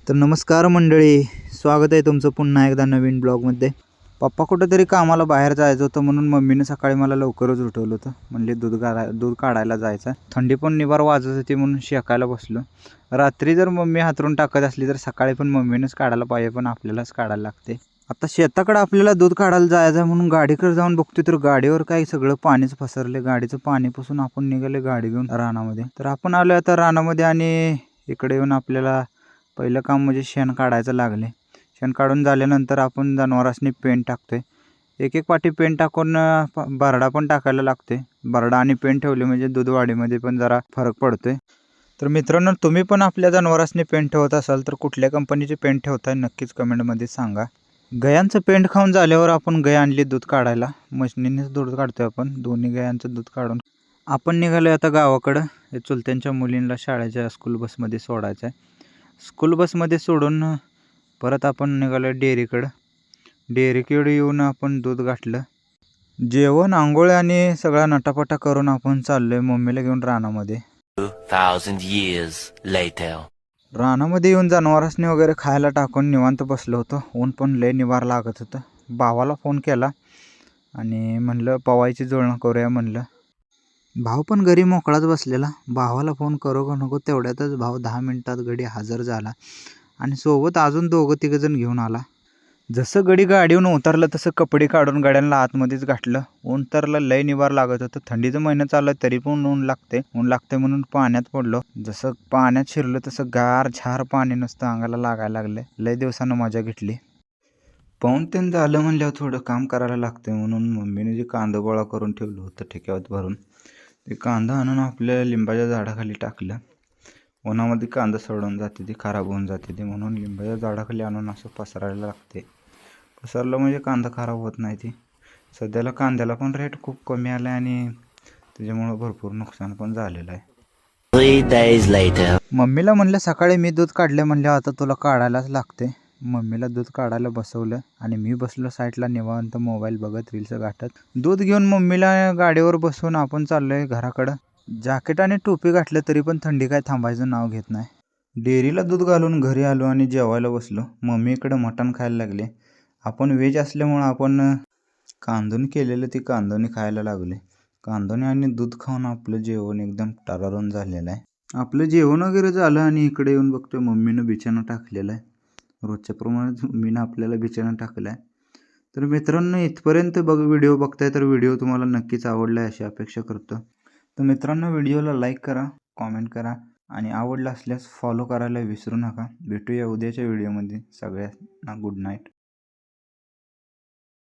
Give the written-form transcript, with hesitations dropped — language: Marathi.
तर नमस्कार मंडळी, स्वागत आहे तुमचं पुन्हा एकदा नवीन ब्लॉगमध्ये. पप्पा कुठंतरी कामाला बाहेर जायचं होतं म्हणून मम्मीने सकाळी मला लवकरच उठवलं होतं. म्हणले दूध काढायला जायचं. थंडी पण निवार वाजत होती म्हणून शेकायला बसलो. रात्री जर मम्मी हातरून टाकत असली तर सकाळी पण मम्मीनेच काढायला पाहिजे, पण आपल्यालाच काढायला लागते. आता शेताकडे आपल्याला दूध काढायला जायचं म्हणून गाडीकडे जाऊन बघतोय तर गाडीवर काही सगळं पाणीच पसरले. गाडीचं पाणी पासून आपण निघाले गाडी घेऊन रानामध्ये. तर आपण आलो आता रानामध्ये आणि इकडे येऊन आपल्याला पहिलं काम म्हणजे शेण काढायचं लागले. शेण काढून झाल्यानंतर आपण जनावरांनी पेंड टाकतोय. एक पाटी पेंड टाकून बरडा पण टाकायला लागते. बरडा आणि पेंड ठेवले म्हणजे दूध वाढीमध्ये पण जरा फरक पडतोय. तर मित्रांनो, तुम्ही पण आपल्या जनावरांनी पेंड ठेवत असाल तर कुठल्या कंपनीचे पेंड ठेवताय नक्कीच कमेंटमध्ये सांगा. गायांचं पेंड खाऊन झाल्यावर आपण गाय आणली दूध काढायला. मशनीनेच दूध काढतोय आपण. दोन्ही गायांचं दूध काढून आपण निघालोय आता गावाकडं. हे चुलत्यांच्या मुलींना शाळेच्या स्कूल बसमध्ये सोडायचं आहे. स्कूल बसमध्ये सोडून परत आपण निघालो डेअरीकडं. डेअरीकडे येऊन आपण दूध गाठलं. जेवण, आंघोळ आणि सगळा नटापटा करून आपण चाललोय मम्मीला घेऊन रानामध्ये. 2000 years later. रानामध्ये येऊन जनावरांनी वगैरे खायला टाकून निवांत बसलो होतो. ऊन पण लय निवार लागत होतं. भावाला फोन केला आणि म्हणलं पवायची जुळणं करूया म्हणलं. भाव पण घरी मोकळाच बसलेला. भावाला फोन करू का नको तेवढ्यातच भाव 10 मिनिटात गडी हजर झाला आणि सोबत अजून 2-3 जण घेऊन आला. जसं गडी गाडीहून उतरलं तसं कपडे काढून गाड्यांना आतमध्येच गाठलं. ऊन तरला लय निवार लागत होतं. थंडीचं महिना चाललं तरी पण ऊन लागते म्हणून पाण्यात पडलो. जसं पाण्यात शिरलं तसं गार झार पाणी नुसतं अंगाला लागायला लागलं. लय दिवसानं मजा घेतली. पाऊण तीन झालं म्हणल्यावर थोडं काम करायला लागतं म्हणून मम्मीने जे कांदा गोळा करून ठेवलं होतं ठेक्यावर भरून ते कांदा आणून आपल्या लिंबाच्या झाडाखाली टाकलं. उन्हामध्ये कांदा सडून जाते ती, खराब होऊन जाते ती, म्हणून लिंबाच्या झाडाखाली आणून असं पसरायला लागते. पसरलं म्हणजे कांदा खराब होत नाही ती. सध्याला कांद्याला पण रेट खूप कमी आला आहे आणि त्याच्यामुळं भरपूर नुकसान पण झालेलं आहे. 3 days later. मम्मीला म्हणलं सकाळी मी दूध काढले म्हणलं आता तुला काढायलाच लागते. मम्मीला दूध काढायला बसवलं आणि मी बसलो साईडला निवांत मोबाईल बघत रील्स गाठत. दूध घेऊन मम्मीला गाडीवर बसवून आपण चाललोय घराकडं. जॅकेट आणि टोपी घातलं तरी पण थंडी काय थांबायचं नाव घेत नाही. डेअरीला दूध घालून घरी आलो आणि जेवायला बसलो. मम्मीकडे मटण खायला लागले. आपण व्हेज असल्यामुळं आपण कांदून केलेलं ती कांदोनी खायला लागले. कांदोनी आणि दूध खाऊन आपलं जेवण एकदम टरारून झालेलं आहे. आपलं जेवण वगैरे झालं आणि इकडे येऊन बघतोय मम्मीनं बिछाना टाकलेला आहे. रोजच्या प्रमाणेच मम्मीनं आपल्याला बिछाना टाकला आहे. तर मित्रांनो, इथपर्यंत व्हिडिओ बघताय तर व्हिडिओ तुम्हाला नक्कीच आवडला आहे अशी अपेक्षा करतो. तर मित्रांनो, व्हिडिओला लाईक करा, कॉमेंट करा आणि आवडला असल्यास फॉलो करायला विसरू नका. भेटूया उद्याच्या व्हिडिओमध्ये. सगळ्यांना गुड नाईट.